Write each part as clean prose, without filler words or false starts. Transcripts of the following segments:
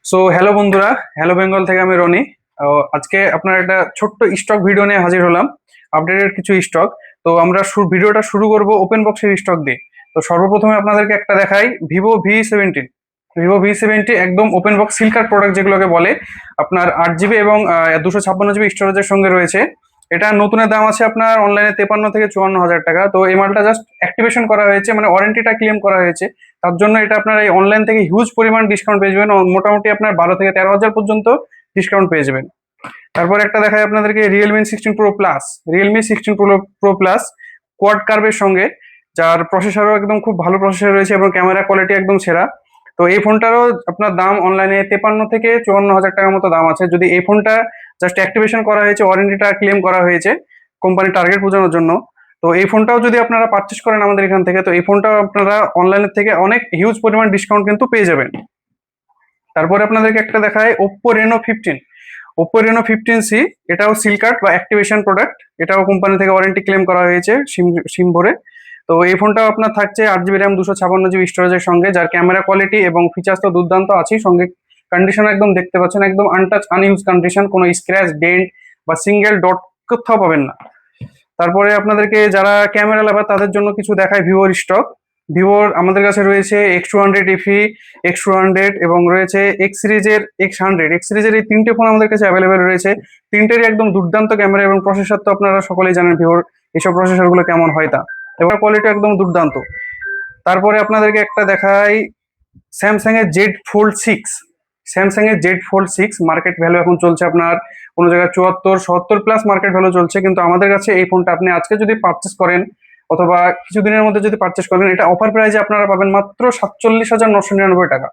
So hello বন্ধুরা, hello Bengal থেকে আমি রনি। আজকে আপনার একটা ছোট্ট স্টক ভিডিও নিয়ে হাজির হলাম, আপডেটেড কিছু স্টক। তো আমরা ভিডিওটা শুরু করব ওপেন বক্সের স্টক দিয়ে। তো সর্বপ্রথমে আপনাদেরকে একটা দেখাই, ভিভো V70। ভিভো V70 একদম ওপেন বক্স সিল্কার প্রোডাক্ট যেগুলোকে বলে। আপনার 8 জিবি এবং 256 জিবি স্টোরেজের সঙ্গে রয়েছে। এটা নতুনের দাম আছে আপনার অনলাইনে 53 থেকে 54 হাজার টাকা। তো এই মালটা জাস্ট অ্যাক্টিভেশন করা হয়েছে, মানে ওয়ারেন্টিটা ক্লেম করা হয়েছে। তার জন্য এটা আপনার এই অনলাইন থেকে হিউজ পরিমাণ ডিসকাউন্ট পেয়ে যাবেন, মোটামুটি আপনার 12 থেকে 13 হাজার পর্যন্ত ডিসকাউন্ট পেয়ে যাবেন। তারপর একটা দেখায় আপনাদেরকে Realme 16 Pro plus. Realme 16 Pro plus quad কার্ভের সঙ্গে, যার প্রসেসরও একদম খুব ভালো প্রসেসর রয়েছে এবং ক্যামেরা কোয়ালিটি একদম সেরা। তো এই ফোনটারও আপনার দাম অনলাইনে 53 থেকে 54 হাজার টাকার মতো দাম আছে। যদি এই ফোনটা জাস্ট অ্যাক্টিভেশন করা হয়েছে, ওয়ারেন্টিটা ক্লেম করা হয়েছে কোম্পানি টার্গেট পূরণের জন্য। তো এই ফোনটাও যদি আপনারা পারচেস করেন আমাদের এখান থেকে, তো এই ফোনটাও আপনারা অনলাইনের থেকে অনেক হিউজ পরিমাণ ডিসকাউন্ট কিন্তু পেয়ে যাবেন। তারপরে আপনাদেরকে একটা দেখায় Oppo Reno 15। Oppo Reno 15C, এটাও সিল কার্ড বা অ্যাক্টিভেশন প্রোডাক্ট। এটাও কোম্পানি থেকে ওয়ারেন্টি ক্লেম করা হয়েছে সিম সিম ভরে। তো এই ফোনটাও আপনার থাকছে 8 জিবি র্যাম 256 জিবি স্টোরেজের সঙ্গে, যার ক্যামেরা কোয়ালিটি এবং ফিচার্স তো দুর্দান্ত আছেই। সঙ্গে কন্ডিশন একদম দেখতে পাচ্ছেন, একদম আনটাচ আনইউজ কন্ডিশন, কোনো স্ক্র্যাচ ডেন্ট বা সিঙ্গেল ডট কোথাও পাবেন না। তারপরে আপনাদেরকে যারা ক্যামেরা লাভার তাদের জন্য কিছু দেখায় ভিভোর স্টক। ভিভোর আমাদের কাছে রয়েছে X200 FE, X200 এবং রয়েছে X সিরিজের এই তিনটে ফোন আমাদের কাছে অ্যাভেলেবেল রয়েছে। তিনটেরই একদম দুর্দান্ত ক্যামেরা এবং প্রসেসর তো আপনারা সকলেই জানেন ভিভোর এইসব প্রসেসরগুলো কেমন হয় তা, এবং কোয়ালিটি একদম দুর্দান্ত। তারপরে আপনাদেরকে একটা দেখাই স্যামসাং এর জেড ফোল্ড 6। মার্কেট ভ্যালু এখন চলছে আপনার কোনো জায়গায় 74-77 প্লাস মার্কেট ভ্যালু চলছে, কিন্তু আমাদের কাছে এই ফোনটা আপনি আজকে যদি পারচেস করেন অথবা কিছুদিনের মধ্যে যদি পারচেস করেন, এটা অফার প্রাইসে আপনারা পাবেন মাত্র 47,999 টাকা।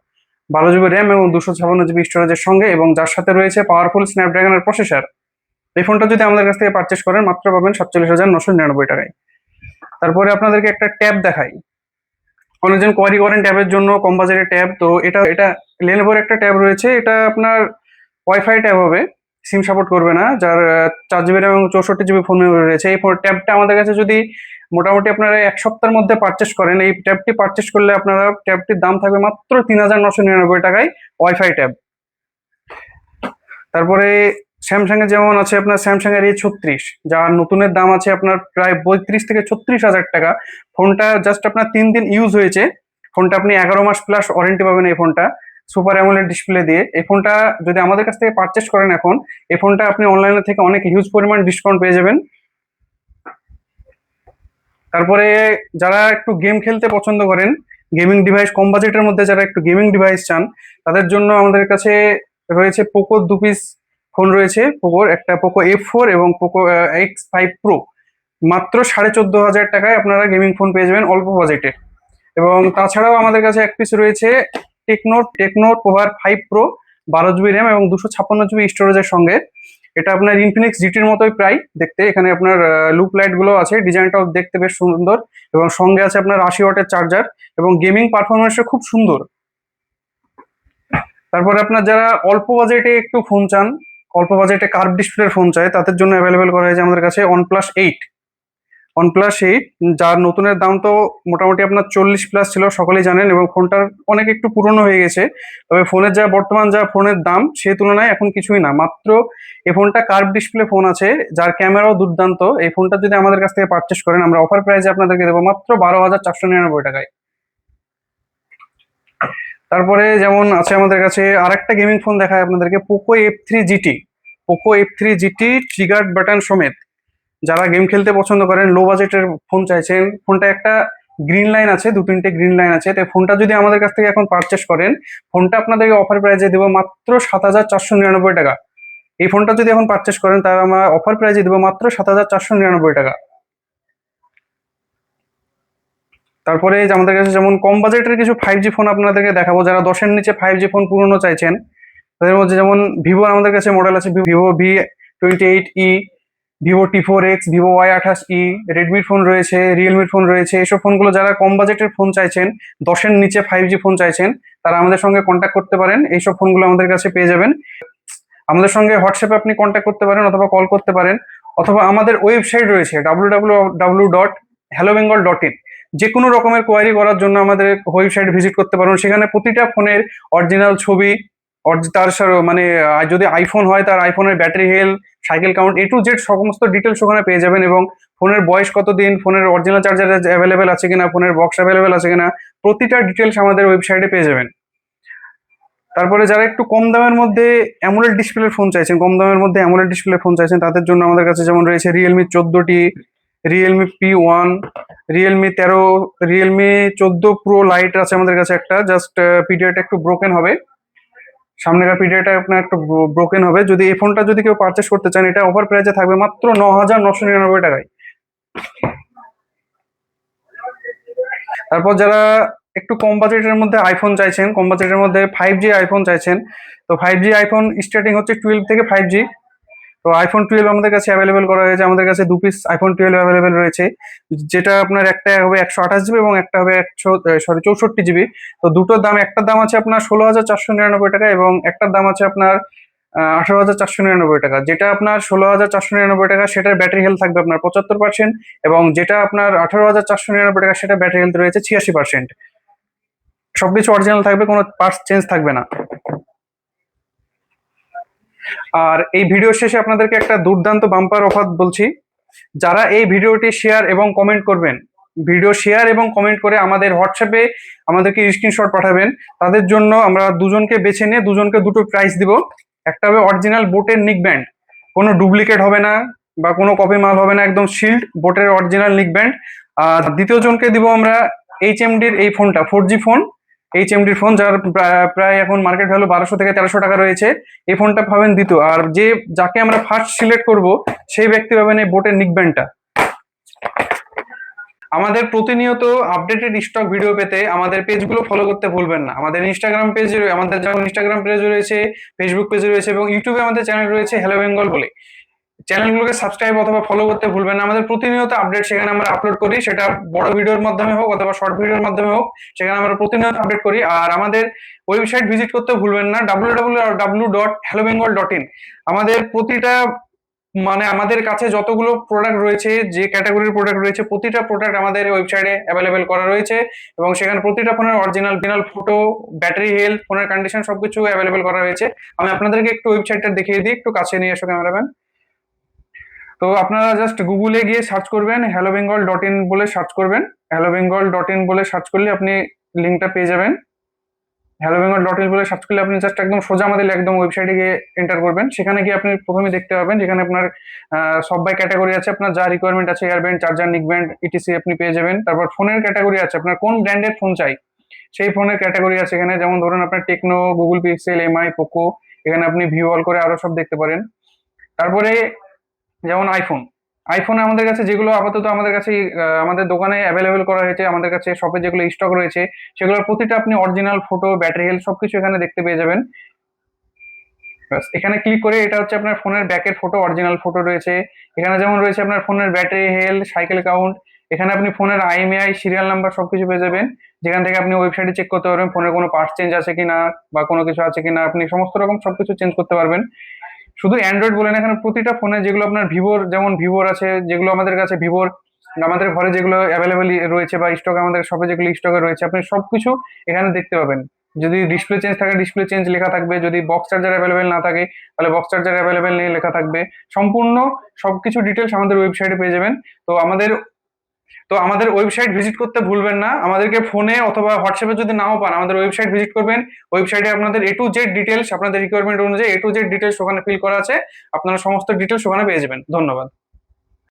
12 জিবি র্যাম এবং 256 জিবি স্টোরেজের সঙ্গে, এবং যার সাথে রয়েছে পাওয়ারফুল স্ন্যাপড্রাগনের প্রসেসর। এই ফোনটা যদি আমাদের কাছ থেকে পারচেস করেন মাত্র পাবেন 47,999 টাকায়। তারপরে আপনাদেরকে একটা ট্যাব দেখাই, অনেকজন কোয়ারি করেন ট্যাবের জন্য, কম বাজেটের ট্যাব। তো এটা এটা লেনোভোর একটা ট্যাব রয়েছে, এটা আপনার ওয়াইফাই ট্যাব হবে, সিম সাপোর্ট করবে না, যার 4 জিবি এবং 64 জিবি ফোন রয়েছে। এই ট্যাবটা আমাদের কাছে যদি মোটামুটি আপনারা 1 সপ্তাহের মধ্যে পারচেস করেন, এই ট্যাবটি পারচেস করলে আপনারা ট্যাবটির দাম থাকবে মাত্র 3,999 টাকায়, ওয়াইফাই ট্যাব। তারপরে স্যামসাং এর যেমন আছে আপনার স্যামসাং এর A36, যার নতুনের দাম আছে আপনার প্রায় 32 থেকে 36 হাজার টাকা। ফোনটা জাস্ট আপনার 3 দিন ইউজ হয়েছে। ফোনটা আপনি 11 মাস প্লাস ওয়ারেন্টি পাবেন এই ফোনটা, সুপার অ্যামোলেড ডিসপ্লে দিয়ে। এই ফোনটা যদি আমাদের কাছ থেকে পারচেস করেন এখন, এই ফোনটা আপনি অনলাইনে থেকে অনেক হিউজ পরিমাণ ডিসকাউন্ট পেয়ে যাবেন। তারপরে যারা একটু গেম খেলতে পছন্দ করেন, গেমিং ডিভাইস কম বাজেটের মধ্যে যারা একটু গেমিং ডিভাইস চান, তাদের জন্য আমাদের কাছে রয়েছে পোকোর 2 পিস ফোন রয়েছে। পোকোর একটা পোকো F4 এবং পোকো X5 Pro। মাত্র 14,500 টাকায় আপনারা গেমিং ফোন পেয়ে যাবেন অল্প বাজেটে। এবং তাছাড়াও আমাদের কাছে এক পিস রয়েছে টেকনো পোভার 5 Pro, 12 জিবি র্যাম এবং 256 জিবি স্টোরেজের সঙ্গে। এটা আপনার ইনফিনিক্স জিটির মতোই প্রায় দেখতে। এখানে আপনার লুপ লাইট গুলো আছে, ডিজাইনটাও দেখতে বেশ সুন্দর, এবং সঙ্গে আছে আপনার 80 ওয়াটের চার্জার, এবং গেমিং পারফরমেন্সটা খুব সুন্দর। তারপরে আপনার যারা অল্প বাজেটে একটু ফোন চান, অল্প বাজেটে কার্ভ ডিসপ্লের ফোন চায়, তাদের জন্য অ্যাভেলেবেল করা হয়েছে আমাদের কাছে OnePlus 8। যার নতুনের দাম তো মোটামুটি আপনার 40 প্লাস ছিল, সকলেই জানেন, এবং ফোনটার অনেক একটু পুরনো হয়ে গেছে। তবে ফোনের যা বর্তমান যা ফোনের দাম, সেই তুলনায় এখন কিছুই না। মাত্র এই ফোনটা কার্ভ ডিসপ্লে ফোন আছে, যার ক্যামেরাও দুর্দান্ত। এই ফোনটা যদি আমাদের কাছ থেকে পারচেস করেন, আমরা অফার প্রাইসে আপনাদেরকে দেবো মাত্র 12,499 টাকায়। তারপরে যেমন আছে আমাদের কাছে আরেকটা গেমিং ফোন দেখায় আপনাদেরকে, Poco F3 GT। Poco F3 GT triggered button সমেত। যারা গেম খেলতে পছন্দ করেন, লো বাজেটের ফোন চাইছেন, ফোনটা একটা গ্রিন লাইন আছে, 2-3টে গ্রিন লাইন আছে। তো ফোনটা যদি আমাদের কাছ থেকে এখন পারচেস করেন, ফোনটা আপনাদেরকে অফার প্রাইসে দেবো মাত্র 7,499 টাকা। এই ফোনটা যদি এখন পারচেস করেন, তাহলে আমরা অফার প্রাইসে দেবো মাত্র 7,499 টাকা। তারপরে এই যে আমাদের কাছে যেমন কম বাজেটের কিছু 5G ফোন আপনাদেরকে দেখাবো, যারা 10-এর নিচে 5G ফোন পুরনো চাইছেন, তাদের মধ্যে যেমন ভিভোর আমাদের কাছে মডেল আছে Vivo V28E, Vivo T4X, Vivo Y28E, রেডমির ফোন রয়েছে, রিয়েলমির ফোন রয়েছে। এইসব ফোনগুলো যারা কম বাজেটের ফোন চাইছেন, 10-এর নিচে 5G ফোন চাইছেন, তারা আমাদের সঙ্গে কন্ট্যাক্ট করতে পারেন। এইসব ফোনগুলো আমাদের কাছে পেয়ে যাবেন। আমাদের সঙ্গে হোয়াটসঅ্যাপে আপনি কন্ট্যাক্ট করতে পারেন অথবা কল করতে পারেন, অথবা আমাদের ওয়েবসাইট রয়েছে www.hellobengal.in। যে কোনো রকমের কোয়ারি করার জন্য আমাদের ওয়েবসাইট ভিজিট করতে পারেন। সেখানে প্রতিটা ফোনের অরিজিনাল ছবি, মানে যদি আইফোন হয় তার আইফোনের battery health, cycle count, A to Z সমস্ত ডিটেলস ওখানে পেয়ে যাবেন। এবং ফোনের বয়স কতদিন, ফোনের অরিজিনাল চার্জার অ্যাভেলেবেল আছে কিনা, ফোনের বক্স অ্যাভেলেবেল আছে কিনা, প্রতিটা ডিটেলস আমাদের ওয়েবসাইটে পেয়ে যাবেন। তারপরে যারা একটু কম দামের মধ্যে অ্যামোলেড ডিসপ্লের ফোন চাইছেন, তাদের জন্য আমাদের কাছে যেমন রয়েছে রিয়েলমি 14টি, Realme P1, Realme 13, Realme 14 pro lite আছে আমাদের কাছে একটা। জাস্ট পিডিআইটা একটু ব্রোকেন হবে, সামনের পিডিআইটা আপনার একটু ব্রোকেন হবে। যদি এই ফোনটা যদি কেউ পারচেস করতে চান, এটা অফার প্রাইসে থাকবে মাত্র 9,999 টাকায়। তারপর যারা একটু কম বাজেটের মধ্যে আইফোন চাইছেন, কম বাজেটের মধ্যে 5G আইফোন চাইছেন, তো 5G আইফোন স্টার্টিং হচ্ছে 12 থেকে 5G। তো আইফোন 12 আমাদের কাছে অ্যাভেলেবেল করা হয়েছে। আমাদের কাছে 2 পিস আইফোন 12 অ্যাভেলেবেল রয়েছে, যেটা আপনার একটা হবে 128 জিবি এবং একটা হবে 64 জিবি। তো দুটোর দাম, একটার দাম আছে আপনার 16,499 টাকা এবং একটার দাম আছে আপনার 18,499 টাকা। যেটা আপনার 16,499 টাকা সেটার ব্যাটারি হেলথ থাকবে আপনার 75%, এবং যেটা আপনার 18,499 টাকা সেটা ব্যাটারি হেলথ রয়েছে 86%। সবকিছু অরিজিনাল থাকবে, কোনো পার্টস চেঞ্জ থাকবে না। আর এই ভিডিও শেষে আপনাদেরকে একটা দুর্দান্ত বাম্পার অফার বলছি। যারা এই ভিডিওটি শেয়ার এবং কমেন্ট করবেন, ভিডিও শেয়ার এবং কমেন্ট করে আমাদের হোয়াটসঅ্যাপে আমাদেরকে স্ক্রিনশট পাঠাবেন, তাদের জন্য আমরা দুজনকে বেছে নিয়ে দুজনকে দুটো প্রাইজ দিব। একটা হবে অরিজিনাল বোটের নিক ব্যান্ড, কোনো ডুপ্লিকেট হবে না বা কোনো কপি মাল হবে না, একদম শিল্ড বোটের অরিজিনাল নিক ব্যান্ড। আর দ্বিতীয় জনকে দিব আমরা HMDর এই ফোনটা, 4G ফোন, HMDর ফোন, যার প্রায় এখন মার্কেট ভ্যালু 1200 থেকে 1300 টাকা রয়েছে। এই ফোনটা পাবেন দ্বিতীয়। আর যাকে আমরা ফার্স্ট সিলেক্ট করব সেই ব্যক্তি পাবেন এই বোটের নিক ব্যান্ডটা। আমাদের প্রতিনিয়ত আপডেটেড স্টক ভিডিও পেতে আমাদের পেজগুলো ফলো করতে ভুলবেন না। আমাদের ইনস্টাগ্রাম পেজে, আমাদের যেমন ইনস্টাগ্রাম পেজ রয়েছে, ফেসবুক পেজ রয়েছে এবং ইউটিউবে আমাদের চ্যানেল রয়েছে হ্যালো বেঙ্গল বলে। চ্যানেলগুলোকে সাবস্ক্রাইব অথবা ফলো করতে ভুলবেন না। আমাদের প্রতিনিয়ত আপডেট সেখানে আমরা আপলোড করি, সেটা বড় ভিডিওর মাধ্যমে হোক অথবা শর্ট ভিডিওর মাধ্যমে হোক, সেখানে আমরা প্রতিনিয়ত আপডেট করি। আর আমাদের ওয়েবসাইট ভিজিট করতে ভুলবেন না, www.hellobengal.in। আমাদের প্রতিটা, মানে আমাদের কাছে যতগুলো প্রোডাক্ট রয়েছে, যে ক্যাটাগরির প্রোডাক্ট রয়েছে, প্রতিটা প্রোডাক্ট আমাদের ওয়েবসাইটে অ্যাভেলেবেল করা রয়েছে এবং সেখানে প্রতিটা ফোনের অরিজিনাল ফটো, ব্যাটারি হেলথ, ফোনের কন্ডিশন সবকিছু অ্যাভেলেবেল করা হয়েছে। আমি আপনাদেরকে একটু ওয়েবসাইটটা দেখিয়ে দিই, একটু কাছে নিয়ে এসো ক্যামেরাম্যান। তো আপনারা জাস্ট গুগলে গিয়ে সার্চ করবেন hellobengal.in বলে সার্চ করবেন। hellobengal.in বলে সার্চ করলে আপনি লিঙ্কটা পেয়ে যাবেন। hellobengal.in বলে সার্চ করলে আপনি জাস্ট একদম সোজা আমাদের একদম ওয়েবসাইটে গিয়ে এন্টার করবেন। সেখানে গিয়ে আপনি প্রথমে দেখতে পাবেন যেখানে আপনার সব বাই ক্যাটাগরি আছে, আপনার যা রিকোয়ারমেন্ট আছে, এয়ারব্যান্ড, চার্জার, নিক ব্যান্ড, ইটিসি আপনি পেয়ে যাবেন। তারপর ফোনের ক্যাটাগরি আছে, আপনার কোন ব্র্যান্ডের ফোন চাই সেই ফোনের ক্যাটাগরি আছে এখানে। যেমন ধরুন আপনার Tecno, Google Pixel, Mi, Poco, এখানে আপনি ভিউ অল করে আরো সব দেখতে পারেন। তারপরে যেমন আইফোনে আমাদের কাছে যেগুলো আপাতত আমাদের কাছে আমাদের দোকানে অ্যাভেলেবেল করা হয়েছে, আমাদের কাছে শপে যেগুলো স্টক রয়েছে, সেগুলোর প্রতিটা আপনি অরিজিনাল ফটো, ব্যাটারি হেলথ সবকিছু এখানে দেখতে পেয়ে যাবেন। ব্যাস, এখানে ক্লিক করে, এটা হচ্ছে আপনার ফোনের ব্যাকের ফটো, অরিজিনাল ফটো রয়েছে এখানে। যেমন রয়েছে আপনার ফোনের ব্যাটারি হেলথ, সাইকেল কাউন্ট, এখানে আপনি ফোনের IMEI, সিরিয়াল নাম্বার সবকিছু পেয়ে যাবেন, যেখান থেকে আপনি ওয়েবসাইটে চেক করতে পারবেন ফোনের কোনো পার্টস চেঞ্জ আছে কিনা বা কোনো কিছু আছে কিনা, আপনি সমস্ত রকম সবকিছু চেঞ্জ করতে পারবেন। শুধু অ্যান্ড্রয়েড বলে না, এখানে প্রতিটা ফোনে যেগুলো আপনার ভিভোর, যেমন ভিভোর আছে, যেগুলো আমাদের কাছে ভিভোর আমাদের ঘরে যেগুলো অ্যাভেলেবেল রয়েছে বা স্টক আমাদের শপে যেগুলো স্টকে রয়েছে, আপনি সবকিছু এখানে দেখতে পাবেন। যদি ডিসপ্লে চেঞ্জ থাকে ডিসপ্লে চেঞ্জ লেখা থাকবে, যদি বক্স চার্জার অ্যাভেলেবেল না থাকে তাহলে বক্স চার্জার অ্যাভেলেবেল নেই লেখা থাকবে। সম্পূর্ণ সবকিছু ডিটেলস আমাদের ওয়েবসাইটে পেয়ে যাবেন। তো আমাদের ওয়েবসাইট ভিজিট করতে ভুলবেন না। আমাদেরকে ফোনে অথবা হোয়াটসঅ্যাপে যদি নাও পান, আমাদের ওয়েবসাইট ভিজিট করবেন। ওয়েবসাইটে আপনাদের A to Z ডিটেলস, আপনাদের রিকোয়ারমেন্ট অনুযায়ী A to Z ডিটেলস ওখানে ফিল করা আছে, আপনারা সমস্ত ডিটেলস ওখানে পেয়ে যাবেন। ধন্যবাদ।